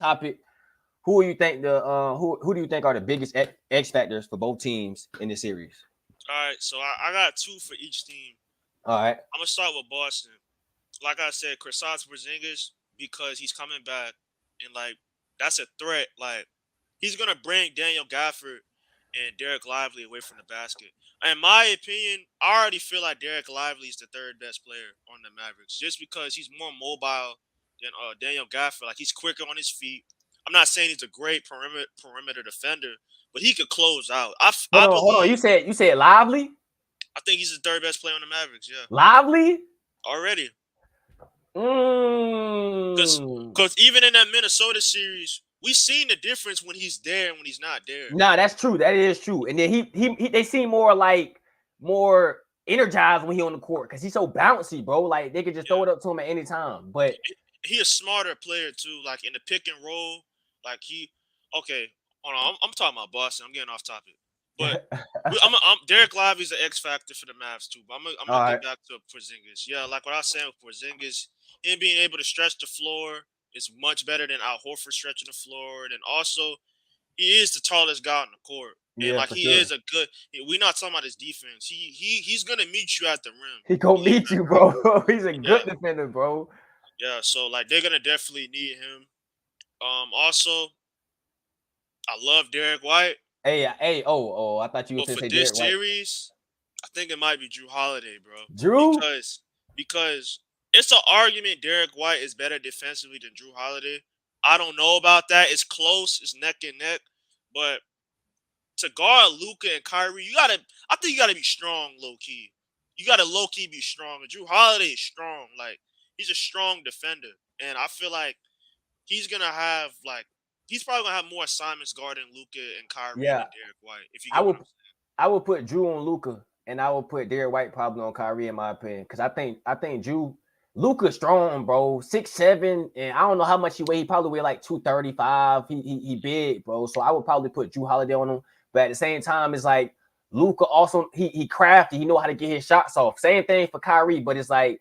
topic. Who do you think who do you think are the biggest X factors for both teams in this series? All right, so I got two for each team. All right. I'm gonna start with Boston. Like I said, Kristaps Porzingis because he's coming back and like that's a threat. Like he's gonna bring Daniel Gafford and Derek Lively away from the basket. In my opinion, I already feel like Derek Lively is the third best player on the Mavericks just because he's more mobile than Daniel Gafford. Like he's quicker on his feet. I'm not saying he's a great perimeter defender, but he could close out. I Hold on. believe. You said Lively, I think he's the third best player on the Mavericks. Yeah, Lively. already. Because Mm. even in that Minnesota series, we seen the difference when he's there and when he's not there. Nah, that's true. That is true. And then he they seem more energized when he on the court because he's so bouncy, bro. Like they could just throw Yeah, it up to him at any time. But he a smarter player too. Like in the pick and roll, like okay. Hold on, I'm talking about Boston. I'm getting off topic, but Derek Lively's an X factor for the Mavs too. But I'm all gonna right. get back to Porzingis. Yeah, like what I was saying with Porzingis, him being able to stretch the floor is much better than Al Horford stretching the floor, and also he is the tallest guy on the court. And Yeah, like for he sure. is a good. We're not talking about his defense. He's gonna meet you at the rim. He gonna Believe meet that, you, bro. bro. He's a Yeah, good defender, bro. yeah. So like they're gonna definitely need him. Also, I love Derek White, I thought you were but to for say this Derek White. series, I think it might be Drew Holiday, bro. Drew? Because it's an argument Derek White is better defensively than Drew Holiday. I don't know about that. It's close. It's neck and neck, but to guard Luca and Kyrie, I think you gotta be strong, low key. You gotta low key be strong. And Drew Holiday is strong. Like he's a strong defender. And I feel like he's gonna have like he's probably gonna have more assignments guarding Luca and Kyrie Yeah, than Derek White, if you I get what would I'm saying. I would put Drew on Luca, and I would put Derek White probably on Kyrie in my opinion. Because I think Drew Luca strong, bro. 6'7", and I don't know how much he weigh. He probably weigh like 235. He big, bro. So I would probably put Drew Holiday on him. But at the same time, it's like Luca also he crafty. He know how to get his shots off. Same thing for Kyrie, but it's like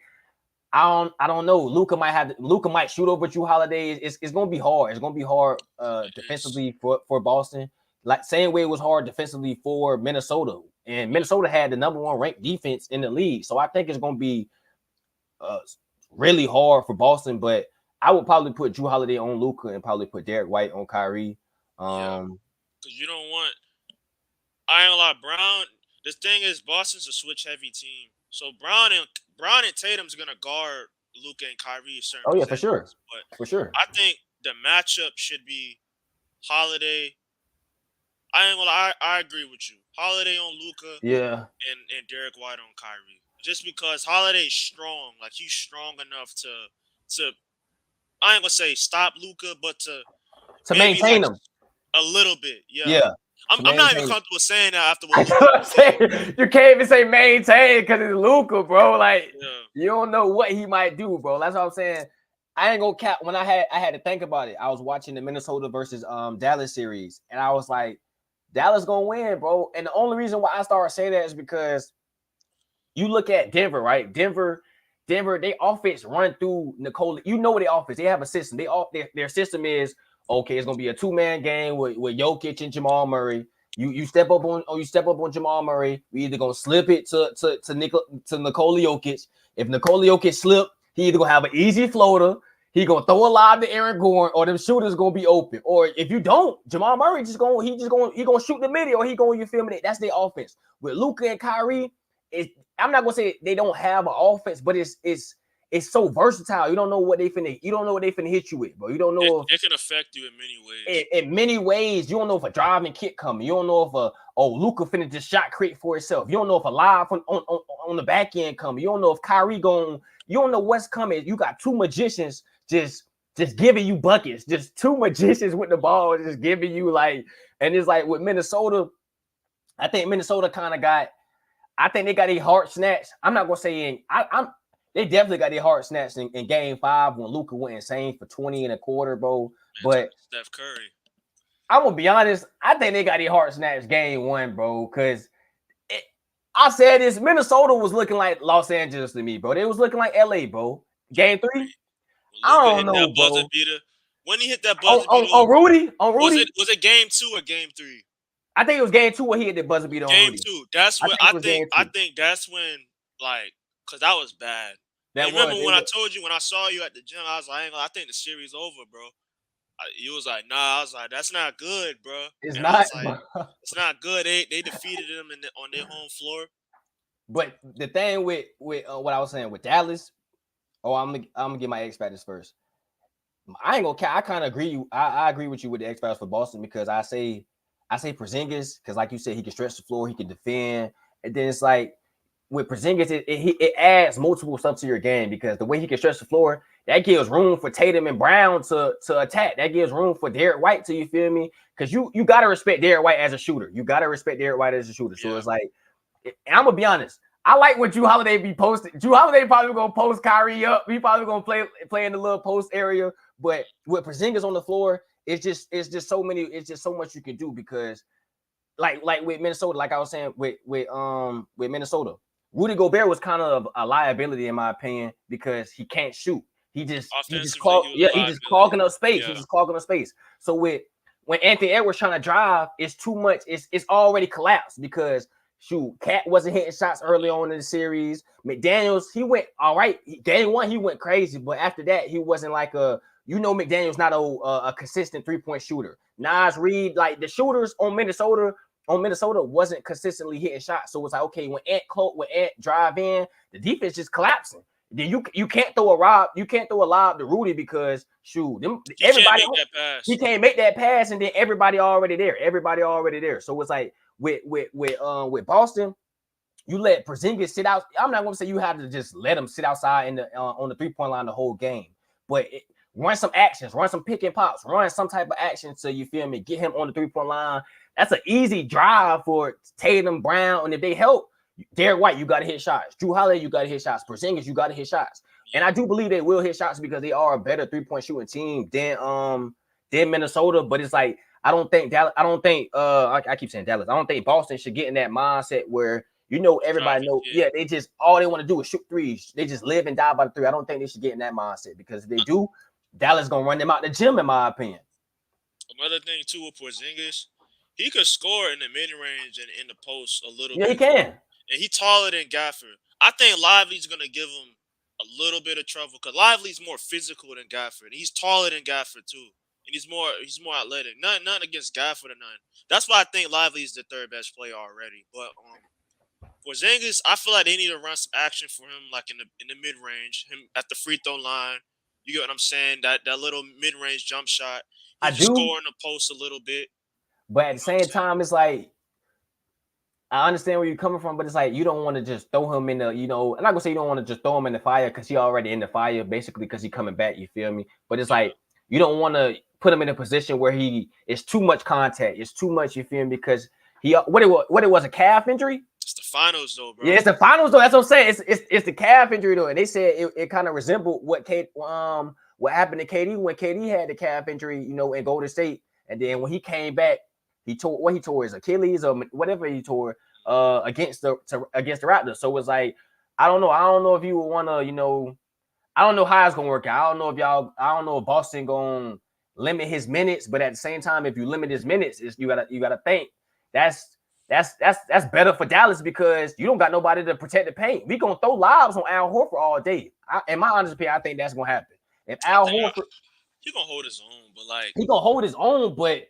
I don't know. Luca might shoot over Drew Holiday. It's gonna be hard. It's gonna be hard It is. defensively for Boston. Like same way it was hard defensively for Minnesota. And Yeah. Minnesota had the number one ranked defense in the league. So I think it's gonna be uh really hard for Boston. But I would probably put Drew Holiday on Luca and probably put Derek White on Kyrie. Yeah. Um Cause you don't want I ain't gonna lie, Brown. The thing is, Boston's a switch heavy team, so Brown and Tatum's gonna guard Luka and Kyrie in certain oh yeah, for sure. possessions. But For sure. I think the matchup should be Holiday. I ain't gonna lie, I agree with you. Holiday on Luka Yeah. and Derek White on Kyrie. Just because Holiday's strong, like he's strong enough to I ain't gonna say stop Luka, but to To maybe maintain like them. a little bit. Yeah. Yeah. To I'm not even maintain. comfortable saying that after what I Luka can't just did. say you can't even say maintain because it's Luca, bro. Like Yeah. you don't know what he might do, bro. That's what I'm saying. I ain't gonna cap when I had to think about it. I was watching the Minnesota versus Dallas series, and I was like, Dallas gonna win, bro. And the only reason why I started saying that is because you look at Denver, right? Denver, they offense run through Nicole. You know what their offense. They have a system. Their system is okay. It's gonna be a 2-man game with Jokic and Jamal Murray. You step up on Jamal Murray. We either gonna slip it to Nikola Jokic. If Nikola Jokic slip, he either gonna have an easy floater. He gonna throw a lob to Aaron Gordon, or them shooters gonna be open. Or if you don't, Jamal Murray he gonna shoot the middle, or he going, you feel me? That's their offense. With Luka and Kyrie, I'm not gonna say they don't have an offense, but it's so versatile. You don't know what they finna hit you with, bro. You don't It, know if it can affect you in many ways. in many ways, you don't know if a driving kick coming. You don't know if Luka finna just shot create for itself. You don't know if a live on the back end coming. You don't know if Kyrie going. You don't know what's coming. You got two magicians just giving you buckets. Just two magicians with the ball, just giving you like. And it's like with Minnesota, I think Minnesota kind of got. I think they got a heart snatch. I'm not gonna say I'm. They definitely got their heart snatched in Game 5 when Luka went insane for 20 and a quarter, bro. Man, But Steph Curry. I'm gonna be honest. I think they got their heart snatched Game 1, bro. Because I said this, Minnesota was looking like Los Angeles to me, bro. They was looking like LA, bro. Game 3, When I Luka don't hit that know, buzzer bro. beater, when he hit that buzzer beater On Rudy. was it game 2 or game 3? I think it was game 2 when he hit the buzzer beater on Game Rudy. 2. That's when think it was game 2. I think that's when like because that was bad. That And remember was. when I told you when I saw you at the gym, I was like, I think the series over, bro. You was like, nah. I was like, that's not good, bro. It's And I not. was like, it's not good. They defeated them on their home floor. But the thing with what I was saying with Dallas, I'm gonna get my X factors first. I ain't gonna. I kind of agree. I agree with you with the X factors for Boston because I say Porzingis because like you said he can stretch the floor, he can defend, and then it's like with Porzingis it adds multiple stuff to your game because the way he can stretch the floor that gives room for Tatum and Brown to attack. That gives room for Derek White to, you feel me? Because you got to respect Derek White as a shooter. You got to respect Derek White as a shooter. So it's like, I'm gonna be honest. I like what Jrue Holiday be posting. Jrue Holiday probably gonna post Kyrie up. He probably gonna play in the little post area. But with Porzingis on the floor, it's just so many. It's just so much you can do because, like with Minnesota, like I was saying with Minnesota, Rudy Gobert was kind of a liability in my opinion because he can't shoot. He just clogging up space. He's just clogging up space. So when Anthony Edwards trying to drive, it's too much. It's already collapsed because shoot, Cat wasn't hitting shots early on in the series. McDaniels, he went all right. Game 1, he went crazy, but after that, he wasn't like McDaniels not a consistent 3-point shooter. Naz Reid, like the shooters on Minnesota wasn't consistently hitting shots. So it's like, okay, when Ant drive in, the defense just collapsing. Then you can't throw a lob to Rudy because shoot, he can't make that pass, and then everybody already there. So it's like with Boston, you let Porzingis sit out. I'm not gonna say you have to just let him sit outside in the on the 3-point line the whole game, but run some actions, run some pick and pops, run some type of action so you feel me, get him on the 3-point line. That's an easy drive for Tatum, Brown, and if they help, Derek White, you got to hit shots. Jrue Holiday, you got to hit shots. Porzingis, you got to hit shots. And I do believe they will hit shots because they are a better 3-point shooting team than Minnesota. But it's like I don't think Dallas. I keep saying Dallas. I don't think Boston should get in that mindset where everybody knows. Yeah, they just all they want to do is shoot threes. They just live and die by the three. I don't think they should get in that mindset because if they do, Dallas gonna run them out the gym, in my opinion. Another thing too with Porzingis, he could score in the mid range and in the post a little bit. Yeah, he can. And he's taller than Gafford. I think Lively's going to give him a little bit of trouble because Lively's more physical than Gafford. He's taller than Gafford too, and he's more athletic. Nothing against Gafford or nothing. That's why I think Lively is the third best player already. But Porzingis, I feel like they need to run some action for him, like in the mid range, him at the free throw line. You get what I'm saying? That little mid range jump shot. He can score in the post a little bit. But at the same time, it's like, I understand where you're coming from, but it's like you don't want to just throw him in the, I'm not gonna say you don't want to just throw him in the fire because he already in the fire, basically because he's coming back. You feel me? But it's like you don't want to put him in a position where it's too much contact. It's too much. You feel me? Because what it was a calf injury. It's the finals though, bro. Yeah, it's the finals though. That's what I'm saying. It's the calf injury though, and they said it kind of resembled what happened to KD when KD had the calf injury, in Golden State, and then when he came back. He tore his Achilles or whatever he tore against the Raptors. So it's like I don't know if you would want to, I don't know how it's gonna work out. I don't know if Boston gonna limit his minutes, but at the same time, if you limit his minutes, you gotta think that's better for Dallas because you don't got nobody to protect the paint. We gonna throw lobs on Al Horford all day. In my honest opinion, I think that's gonna happen. If Al Horford, he gonna hold his own, but like he gonna hold his own, but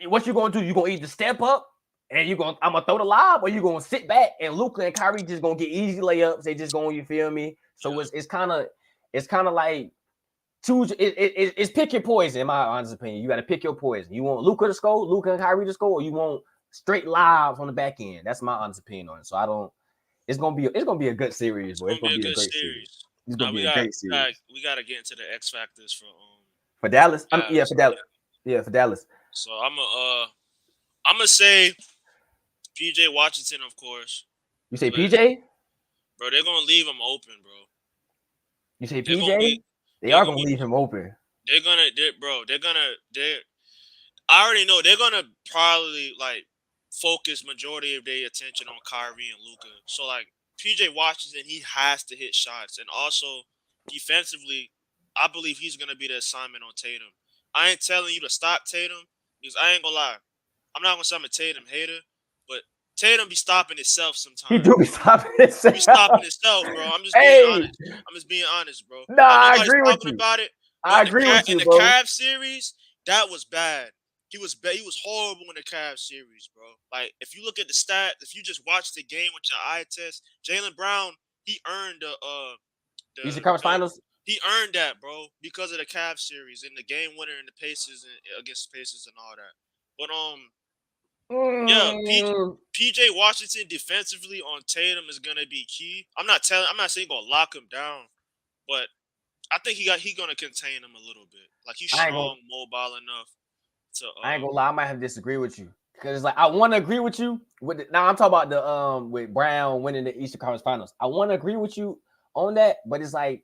what you gonna do? You gonna either step up and I'm gonna throw the lob, or you gonna sit back and Luka and Kyrie just gonna get easy layups. They just gonna, you feel me? So it's kind of like choose. It's pick your poison. In my honest opinion, you got to pick your poison. You want Luka and Kyrie to score, or you want straight lobs on the back end. That's my honest opinion on it. So I don't. It's gonna be a good series, boy. It's gonna be a great series. It's gonna be a great series. We gotta get into the X factors for Dallas. For Dallas. Yeah, for Dallas. So I'm gonna say PJ Washington, of course. You say PJ? Bro, they're gonna leave him open, bro. You say PJ? They are gonna leave him open. I already know they're gonna probably like focus majority of their attention on Kyrie and Luka. So like PJ Washington, he has to hit shots, and also defensively, I believe he's gonna be the assignment on Tatum. I ain't telling you to stop Tatum because I ain't gonna lie. I'm not gonna say I'm a Tatum hater, but Tatum be stopping itself He sometimes. do be stopping He be himself. stopping itself, bro. I'm just being Hey, honest. I'm just being honest, bro. nah, Like I nobody's agree with talking you. about it, but I agree with in you, the bro. Cavs series, that was bad. He was horrible in the Cavs series, bro. Like if you look at the stats, if you just watch the game with your eye test, Jaylen Brown, he earned the Eastern Conference the Finals. he earned that, bro, because of the Cavs series and the game winner in the Pacers and against the Pacers and all that. But yeah, Mm, PJ Washington defensively on Tatum is gonna be key. I'm not saying gonna lock him down, but I think he gonna contain him a little bit. Like he's I ain't gonna strong, mobile enough to I ain't gonna lie, I might have to disagree with you because it's like I want to agree with you with now. I'm talking about the with Brown winning the Eastern Conference Finals. I want to agree with you on that, but it's like,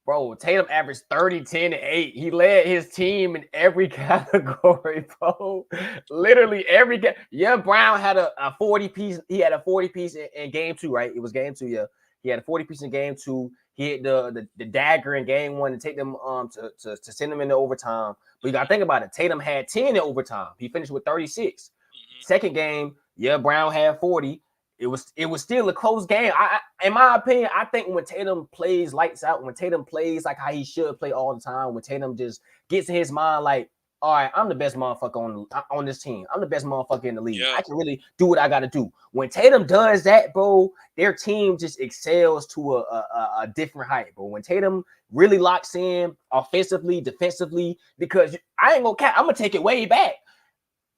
bro, Tatum averaged 30, 10, and 8. He led his team in every category, bro. Literally every game. Yeah, Brown had a 40 piece. He had a 40 piece in game 2, right? It was game 2, yeah. He had a 40 piece in game 2. He hit the dagger in game 1 to take them to send them into overtime. But you gotta think about it. Tatum had 10 in overtime. He finished with 36. Second game, yeah, Brown had 40. It was still a close game. In my opinion, I think when Tatum plays lights out, when Tatum plays like how he should play all the time, when Tatum just gets in his mind like, all right, I'm the best motherfucker on this team. I'm the best motherfucker in the league. Yeah. I can really do what I got to do. When Tatum does that, bro, their team just excels to a different height, bro. When Tatum really locks in offensively, defensively, because I ain't gonna cap, I'm gonna take it way back.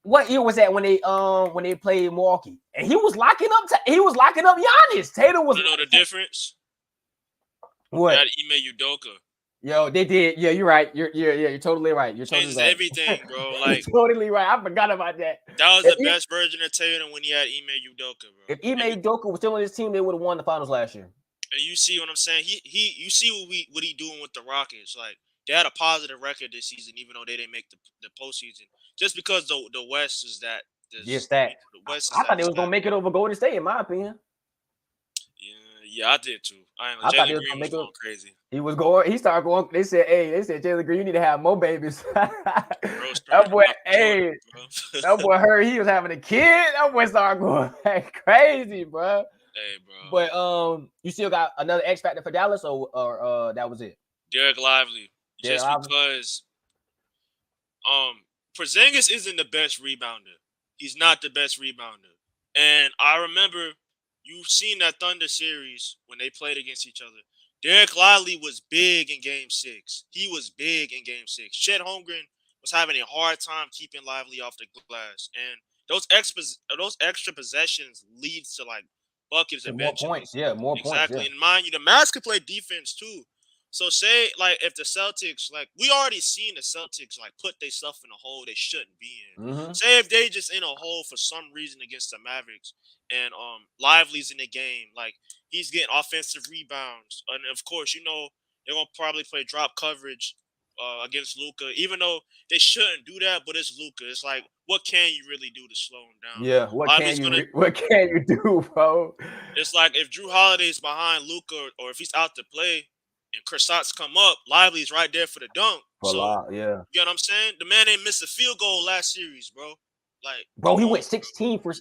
What year was that when they played Milwaukee? And he was locking up Giannis. Tatum was. You know the difference? What? They had Ime Udoka. Yo, they did. Yeah, you're right. You're totally right. You're totally Changes right. everything, bro. Like You're totally right. I forgot about that. that was the best version of Tatum when he had Ime Udoka, bro. If Ime Udoka was still on his team, they would have won the finals last year. And you see what I'm saying? You see what he doing with the Rockets. Like they had a positive record this season, even though they didn't make the postseason. Just because the West is that. Yes, that. The West is I thought they was gonna make it over Golden State, in my opinion. Yeah, I did too. I thought Jalen Green was going crazy. He started going. They said Jalen Green, you need to have more babies. That boy, that boy heard he was having a kid. That boy started going crazy, bro. Hey, bro. But you still got another X factor for Dallas, or that was it? Derek Lively. Because Porzingis isn't the best rebounder. He's not the best rebounder. And I remember you've seen that Thunder series when they played against each other. Derek Lively was big in Game 6. He was big in Game 6. Chet Holmgren was having a hard time keeping Lively off the glass. And those extra possessions leads to like buckets and more points. Yeah, more points. Exactly. And mind you, the Mavs can play defense too. So say like if the Celtics, like we already seen the Celtics like put their stuff in a hole they shouldn't be in. Mm-hmm. Say if they just in a hole for some reason against the Mavericks and Lively's in the game, like he's getting offensive rebounds. And of course, you know, they're gonna probably play drop coverage against Luka, even though they shouldn't do that, but it's Luka. It's like, what can you really do to slow him down? Yeah, what can you do, bro? It's like if Drew Holiday's behind Luka, or if he's out to play, and Kristaps come up, Lively's right there for the dunk. Yeah. You know what I'm saying? The man ain't missed a field goal last series, bro. Like, bro, he went 16 for.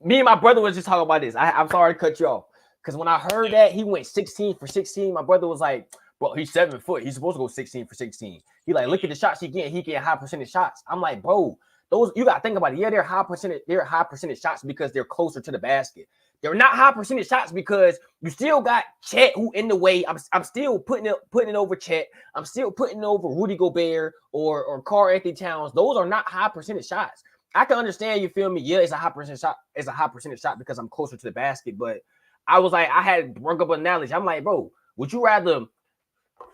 Me and my brother was just talking about this. I'm sorry to cut you off, because when I heard that he went 16 for 16, my brother was like, bro, he's 7 foot. He's supposed to go 16 for 16. He like, look at the shots he get. He get high percentage shots. I'm like, bro, those you gotta think about it. Yeah, they're high percentage shots because they're closer to the basket. They're not high percentage shots because you still got Chet who in the way. I'm still putting it over Chet. I'm still putting it over Rudy Gobert or Karl-Anthony Towns. Those are not high percentage shots. I can understand, you feel me? Yeah, it's a high percentage shot. It's a high percentage shot because I'm closer to the basket. But I was like, I had brought up an analogy. I'm like, bro, would you rather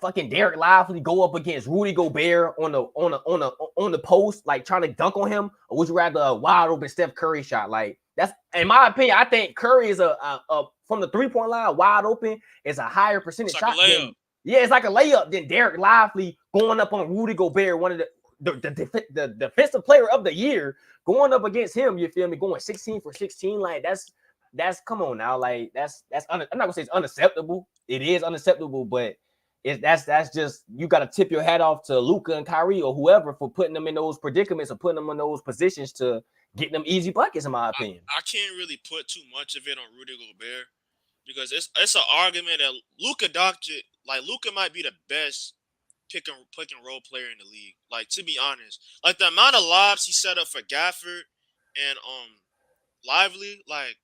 fucking Derek Lively go up against Rudy Gobert on the post, like trying to dunk on him, or would you rather a wide open Steph Curry shot? Like that's, in my opinion, I think Curry is a from the 3-point line wide open is a higher percentage shot. It's like a layup than Derek Lively going up on Rudy Gobert, one of the defensive player of the year, going up against him. You feel me? Going 16 for 16, like that's come on now, like that's I'm not gonna say it's unacceptable. It is unacceptable, but that's just you got to tip your hat off to Luka and Kyrie or whoever for putting them in those predicaments or putting them in those positions to get them easy buckets. In my opinion, I can't really put too much of it on Rudy Gobert because it's an argument that Luka might be the best pick and roll player in the league. Like, to be honest, like the amount of lobs he set up for Gafford and Lively, like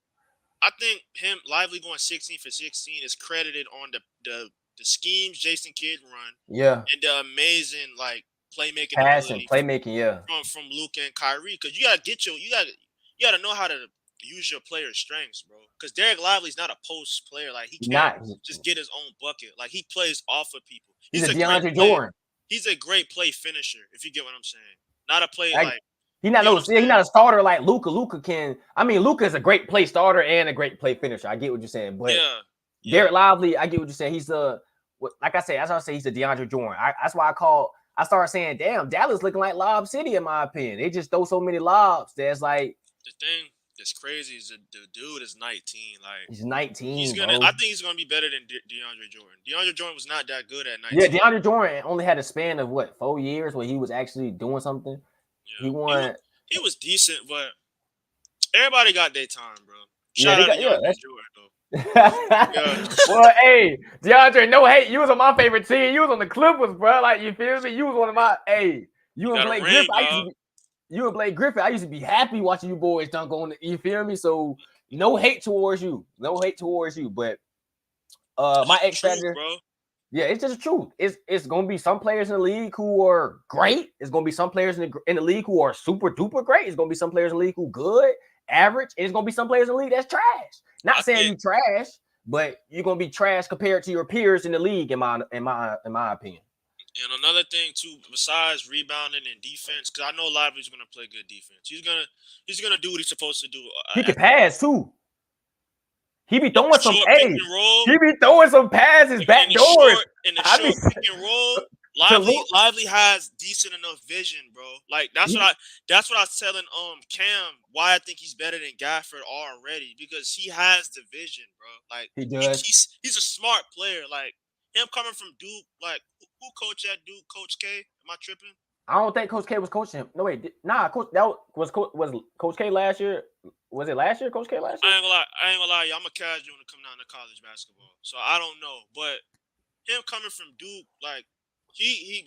I think him Lively going 16 for 16 is credited on the schemes Jason Kidd run yeah, and the amazing like playmaking passing, ability playmaking, yeah, from Luka and Kyrie, because you gotta know how to use your player's strengths, bro. Because Derek Lively's not a post player. Like, he can't not just get his own bucket. Like, he plays off of people. he's a He's a great DeAndre player. Jordan. He's a great play finisher, if you get what I'm saying. Not a play Like, like he's not you know no, what I'm he's saying? not a starter like Luka. Luka is a great play starter and a great play finisher. I get what you're saying, but Yeah. Derek Lively, I get what you're saying. He's like I said, that's why I say he's a DeAndre Jordan. That's why I started saying, damn, Dallas looking like Lob City in my opinion. They just throw so many lobs. That's like The thing that's crazy is the dude is 19. Like, he's 19. I think he's gonna be better than DeAndre Jordan. DeAndre Jordan was not that good at 19. Yeah, DeAndre Jordan only had a span of 4 years where he was actually doing something. Yeah. He won. He was decent, but everybody got their time, bro. Shout out to DeAndre Jordan, though. Well, hey, DeAndre, no hate. You was on my favorite team. You was on the Clippers, bro. Like, you feel me? You was one of my you and Blake Griffin. I used to be happy watching you boys dunk on the, you feel me? So no hate towards you. No hate towards you. But my X factor, bro. Yeah, it's just the truth. It's gonna be some players in the league who are great. It's gonna be some players in the league who are super duper great. It's gonna be some players in the league who good, average, and it's gonna be some players in the league that's trash. Not saying you trash, but you're gonna be trash compared to your peers in the league, in my opinion. And another thing too, besides rebounding and defense, because I know Lively's gonna play good defense. He's gonna do what he's supposed to do. He can pass too. He be throwing some pick and roll. He be throwing some passes back doors. In the short pick and roll, Lively has decent enough vision, bro. Like, that's what I was telling Cam why I think he's better than Gafford already, because he has the vision, bro. Like, he does. He's a smart player. Like, him coming from Duke, like, who coached at Duke? Coach K? Am I tripping? I don't think Coach K was coaching him. No, wait, Coach, was Coach K last year. Was it last year, Coach K last year? I ain't gonna lie, y'all. I'm a casual when it come down to college basketball, so I don't know. But him coming from Duke, like, he's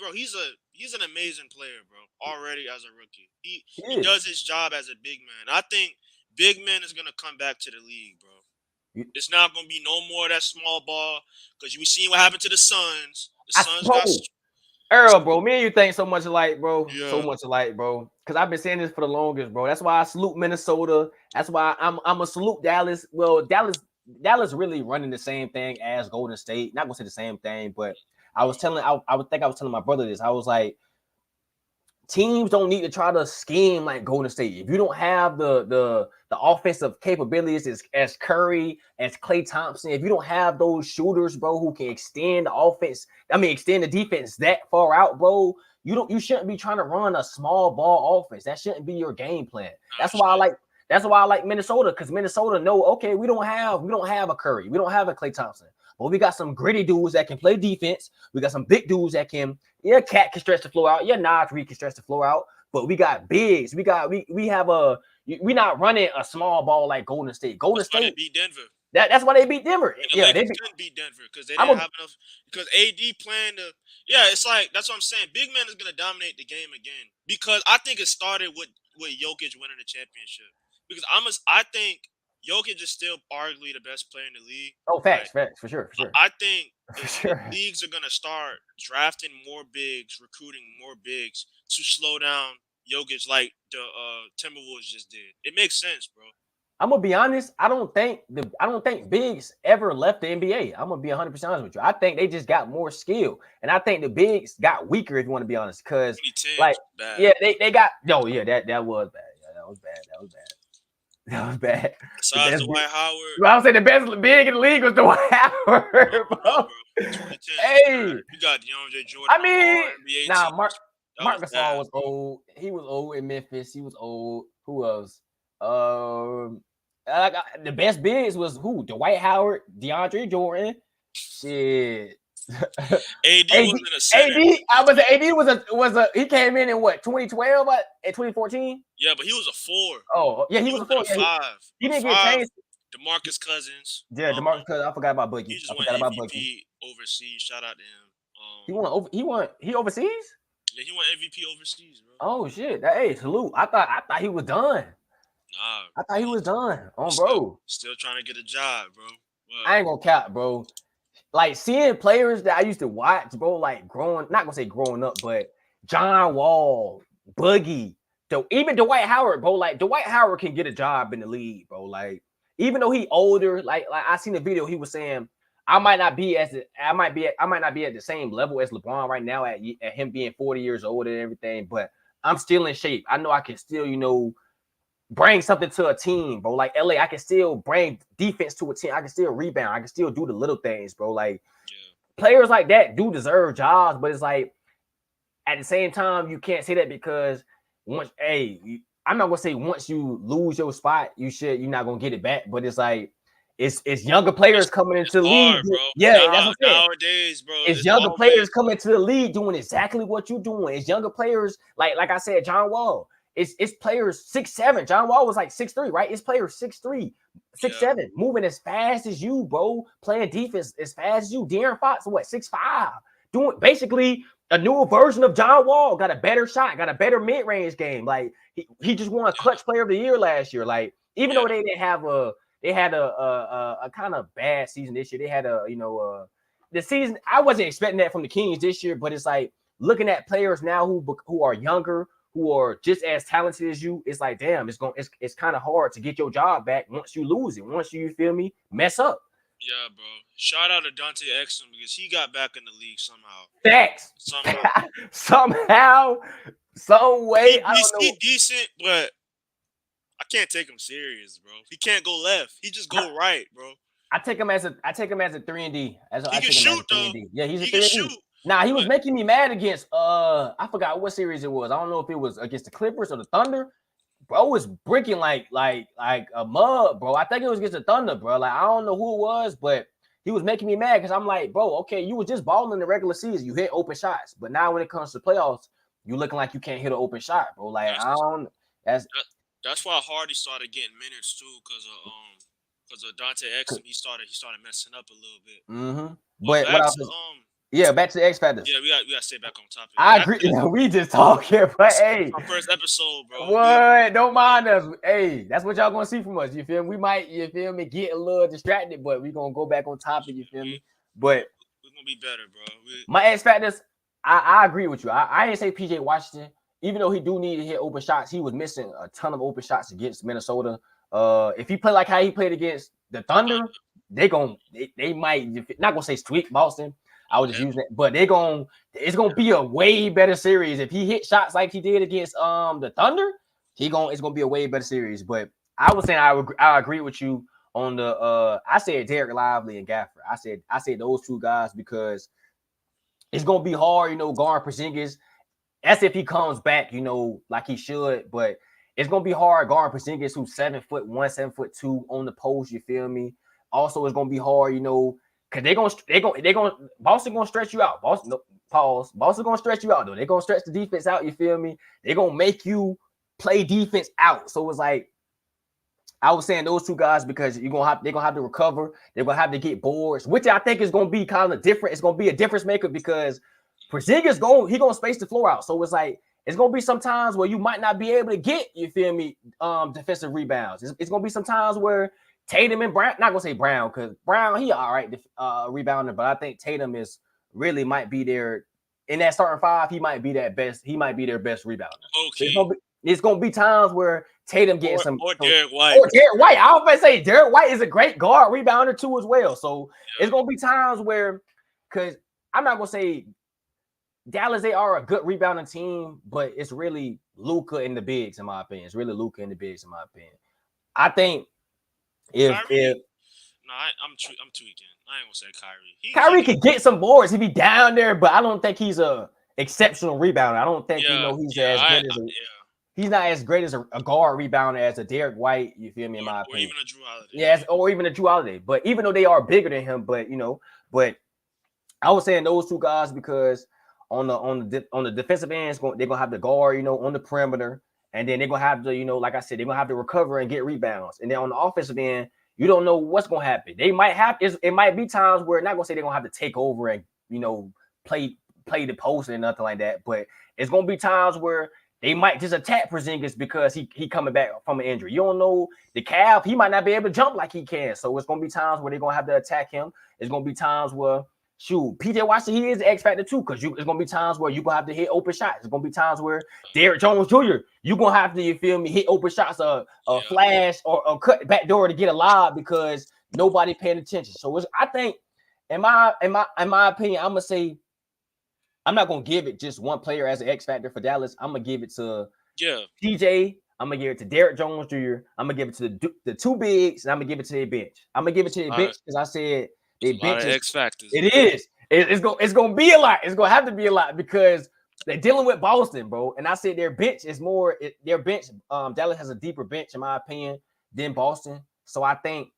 an amazing player, bro. Already as a rookie, he does his job as a big man. I think big man is gonna come back to the league, bro. It's not gonna be no more of that small ball, because we seen what happened to the Suns. The Suns got. Earl, bro, me and you think so much alike, bro. Yeah. So much alike, bro. Because I've been saying this for the longest, bro. That's why I salute Minnesota. That's why I'm a salute Dallas. Well, Dallas really running the same thing as Golden State. Not gonna say the same thing, but I was telling my brother this. I was like, teams don't need to try to scheme like Golden State. If you don't have the offensive capabilities as Curry, as Klay Thompson, if you don't have those shooters, bro, who can extend the offense, extend the defense that far out, bro, you shouldn't be trying to run a small ball offense. That shouldn't be your game plan. That's why I like Minnesota, because Minnesota know, okay, we don't have a Curry, we don't have a Klay Thompson, but we got some gritty dudes that can play defense. We got some big dudes that can, Cat can stretch the floor out. Naj Reid can stretch the floor out. But we got bigs. We not running a small ball like Golden State. Golden State beat Denver. That's why they beat Denver. They couldn't beat Denver because they didn't have enough. Because AD playing it's like, that's what I'm saying. Big man is gonna dominate the game again, because I think it started with Jokic winning the championship. Because I think Jokic is still arguably the best player in the league. Oh, facts, for sure. I think the leagues are gonna start drafting more bigs, recruiting more bigs to slow down Jokic, like the Timberwolves just did. It makes sense, bro. I'm gonna be honest. I don't think bigs ever left the NBA. I'm gonna be 100% honest with you. I think they just got more skill, and I think the bigs got weaker, if you want to be honest. Because they got that was bad. Yeah, that was bad. Besides Dwight Howard. Well, I would say the best big in the league was Dwight Howard, bro. Hey, you got DeAndre Jordan. Marc Gasol was old. He was old in Memphis. He was old. Who else? The best bigs was who? Dwight Howard, DeAndre Jordan. Shit. AD AD, wasn't a center. I was AD was a he came in what 2012 at 2014. Yeah, but he was a 4. Oh yeah, he He was a wasn't four. a Yeah, 5. he A didn't get 5, changed. DeMarcus Cousins. Yeah, DeMarcus Cousins. I forgot about He Boogie. just I won forgot about Boogie. MVP overseas. Shout out to him. He overseas. Yeah, he won MVP overseas, bro. Oh shit! Hey, salute. I thought he was done. Nah, I thought he was done. he's Bro. still trying to get a job, bro. But I ain't gonna cap, bro. Like seeing players that I used to watch, bro, like not gonna say growing up, but John Wall, Boogie, even Dwight Howard, bro. Like Dwight Howard can get a job in the league, bro. Like even though he older, like I seen the video, he was saying I might not be at the same level as LeBron right now at him being 40 years old and everything, but I'm still in shape. I know I can still, bring something to a team, bro. Like LA, I can still bring defense to a team. I can still rebound. I can still do the little things, bro. Like players like that do deserve jobs, but it's like at the same time, you can't say that because I'm not gonna say once you lose your spot, you're not gonna get it back. But it's like it's younger players coming into the league. bro. Yeah, that's what I'm saying. Nowadays, bro, it's younger players coming to the league doing exactly what you're doing. It's younger players, like I said, John Wall. It's players 6'7". John Wall was like 6'3", right? It's players 6'3", 6'7", moving as fast as you, bro. Playing defense as fast as you. De'Aaron Fox, what, 6'5", doing basically a newer version of John Wall. Got a better shot, got a better mid-range game. Like he just won a clutch player of the year last year. Like even though they had a kind of bad season this year. They had the season. I wasn't expecting that from the Kings this year, but it's like looking at players now who are younger, who are just as talented as you. It's like, damn, it's kind of hard to get your job back once you lose it. Once you feel me, mess up. Yeah, bro. Shout out to Dante Exum because he got back in the league somehow. Facts. Somehow, some way. He's decent, but I can't take him serious, bro. He can't go left. He just go right, bro. I take him as a 3-and-D. He can shoot though. Yeah, he's a 3-and-D. Nah, he was making me mad against I forgot what series it was. I don't know if it was against the Clippers or the Thunder. Bro was breaking like a mud, bro. I think it was against the Thunder, bro. Like I don't know who it was, but he was making me mad because I'm like, bro, okay, you was just balling in the regular season. You hit open shots, but now when it comes to playoffs, you looking like you can't hit an open shot, bro. Like that's why Hardy started getting minutes too, because of Dante Exum. He started messing up a little bit. Mm-hmm. But back to the X Factors. Yeah, we got to stay back on topic. I agree. We just talking, but hey, our first episode, bro. What? Don't mind us. Hey, that's what y'all gonna see from us. You feel me? We might, you feel me, get a little distracted, but we gonna go back on topic. You feel me? But we're gonna be better, bro. My X Factors. I agree with you. I didn't say PJ Washington, even though he do need to hit open shots. He was missing a ton of open shots against Minnesota. If he played like how he played against the Thunder, they might not gonna say sweep Boston. I was just using it, but it's gonna be a way better series if he hit shots like he did against the Thunder. It's gonna be a way better series. But I was saying I agree with you on the I said Derek Lively and Gafford. I said those two guys because it's gonna be hard, guarding Porzingis. That's if he comes back, like he should. But it's gonna be hard guarding Porzingis, who's 7'1", 7'2" on the post. You feel me? Also, it's gonna be hard, because Boston gonna stretch you out. Boston gonna stretch you out though. They're gonna stretch the defense out. You feel me? They're gonna make you play defense out. So it's like I was saying those two guys because they're gonna have to recover. They're gonna have to get boards, which I think is gonna be kind of different. It's gonna be a difference maker because Porzingis gonna space the floor out. So it's like it's gonna be some times where you might not be able to get, you feel me, defensive rebounds. It's gonna be some times where Tatum and Brown, not gonna say Brown because Brown, he all right rebounder, but I think Tatum might be there in that starting five. He might be their best rebounder. Okay. So it's gonna be times where Tatum gets or Derek White. Or Derek White. I was about to say Derek White is a great guard rebounder too as well. So it's gonna be times where, because I'm not gonna say Dallas, they are a good rebounding team, but it's really Luka and the bigs in my opinion. I think. I'm tweaking. I ain't gonna say Kyrie. Kyrie could get some boards. He'd be down there, but I don't think he's a exceptional rebounder. I don't think he's not as great as a guard rebounder as a Derek White. You feel me? In my opinion, or even a Jrue Holiday. Or even a Jrue Holiday. But even though they are bigger than him, but I was saying those two guys because on the defensive end, they're gonna have the guard, on the perimeter, and then they're gonna have to, like I said, they're gonna have to recover and get rebounds. And then on the offensive end, you don't know what's gonna happen. They might have it might be times where not gonna say they're gonna have to take over and play the post and nothing like that, but it's gonna be times where they might just attack Porzingis because he coming back from an injury. You don't know the calf; he might not be able to jump like he can. So it's gonna be times where they're gonna have to attack him. It's gonna be times where PJ Washington, he is the X factor too, because it's gonna be times where you're gonna have to hit open shots. It's gonna be times where Derrick Jones Jr., you're gonna have to, hit open shots, flash or cut back door to get a lob because nobody paying attention. So I think, in my opinion, I'm gonna say I'm not gonna give it just one player as an X factor for Dallas. I'm gonna give it to PJ. I'm gonna give it to Derrick Jones Jr. I'm gonna give it to the two bigs, and I'm gonna give it to their bench. I'm gonna give it to their bench because I said they bench X factors. It is. It's gonna be a lot. It's gonna have to be a lot because they're dealing with Boston, bro. And I said their bench is more. Their bench. Dallas has a deeper bench, in my opinion, than Boston. So I think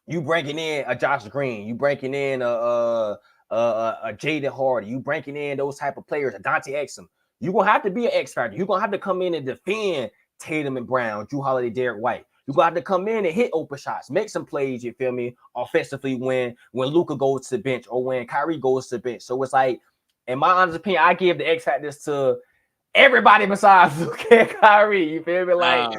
you bringing in a Josh Green, you bringing in a Jaden Hardy, you bringing in those type of players, a Dante Exum. You're gonna have to be an X factor. You're gonna have to come in and defend Tatum and Brown, Drew Holiday, Derek White. You're gonna have to come in and hit open shots, make some plays, you feel me, offensively when Luka goes to the bench or when Kyrie goes to the bench. So it's like, in my honest opinion, I give the X factors to everybody besides Luka and Kyrie. You feel me? Like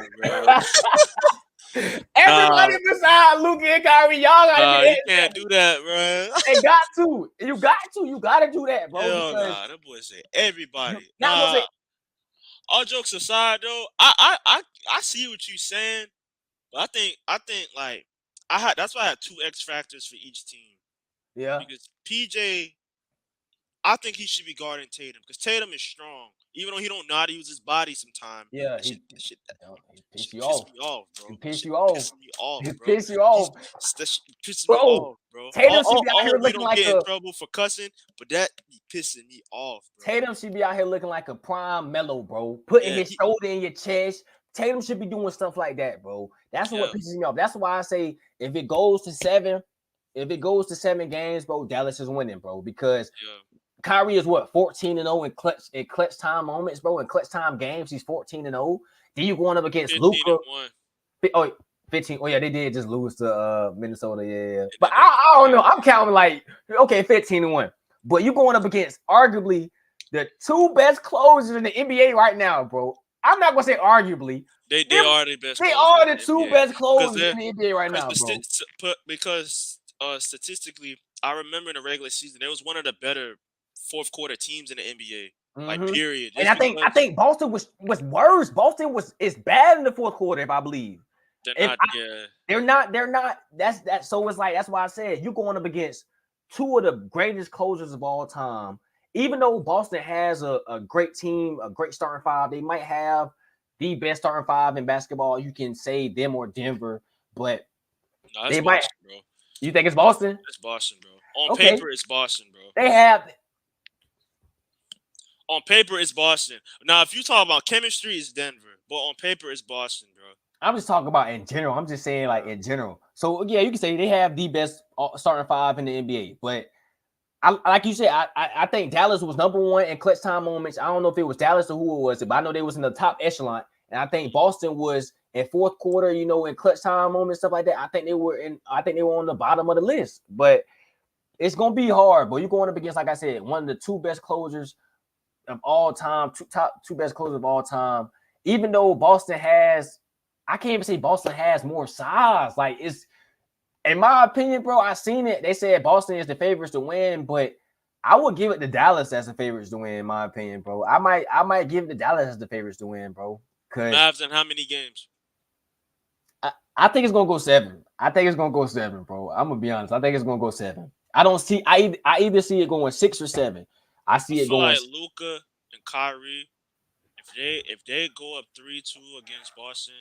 everybody besides Luka and Kyrie, y'all gotta you can't do that, bro. They got to. You gotta do that, bro. Hell nah, that boy say everybody. Say, all jokes aside, though, I see what you're saying. But I think like that's why I had two X factors for each team. Yeah. Because PJ, I think he should be guarding Tatum because Tatum is strong, even though he don't know how to use his body sometimes. Yeah, he piss you off. Me off, bro. He piss you off. Piss me off, bro. Piss you off. Pisses me off, bro. Tatum should be out here looking like in trouble for cussing, but that be pissing me off, bro. Tatum should be out here looking like a prime Melo, bro. Putting his shoulder in your chest. Tatum should be doing stuff like that, bro. That's what pisses me off. That's why I say if it goes to 7 games, bro, Dallas is winning, bro. Because Kyrie is 14-0 in clutch time moments, bro. In clutch time games, he's 14-0. Then you going up against Luka. 15. Oh yeah, they did just lose to Minnesota. Yeah. But I don't know. I'm counting like 15-1. But you going up against arguably the two best closers in the NBA right now, bro. I'm not gonna say arguably. They are the best. They are the two best closers in the NBA right now, bro. Because statistically, I remember in the regular season, it was one of the better fourth quarter teams in the NBA. Like period. And I think Boston was worse. Boston is bad in the fourth quarter, if I believe. They're not. That's so it's like that's why I said you going up against two of the greatest closers of all time. Even though Boston has a great team, a great starting five, they might have the best starting five in basketball. You can say them or Denver, but they might. Boston, bro. You think it's Boston? It's Boston, bro. On paper, it's Boston, bro. They have. On paper, it's Boston. Now, if you talk about chemistry, it's Denver. But on paper, it's Boston, bro. I'm just talking about in general. I'm just saying like in general. So yeah, you can say they have the best starting five in the NBA, but. Like you said, I think Dallas was number one in clutch time moments. I don't know if it was Dallas or who it was, but I know they was in the top echelon. And I think Boston was in fourth quarter, in clutch time moments, stuff like that. I think they were on the bottom of the list. But it's gonna be hard. But you're going up against, like I said, one of the two best closers of all time, two best closers of all time. Even though Boston has, I can't even say Boston has more size. Like it's. In my opinion, bro, I seen it. They said Boston is the favorites to win, but I would give it to Dallas as the favorites to win. In my opinion, bro, I might give it to Dallas as the favorites to win, bro. Mavs in how many games? I think it's gonna go 7. I think it's gonna go 7, bro. I'm gonna be honest. I think it's gonna go 7. I don't see. I either see it going 6 or 7. I see it going. Like Luka and Kyrie, if they go up 3-2 against Boston.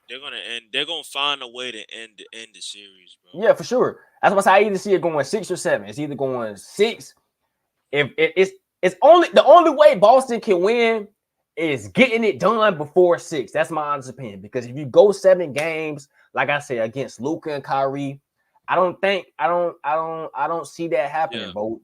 They're gonna find a way to end the series, bro. Yeah, for sure. That's why I either see it going 6 or 7. It's either going 6. If it's only the only way Boston can win is getting it done before 6. That's my honest opinion. Because if you go 7 games, like I said, against Luka and Kyrie, I don't see that happening, bro.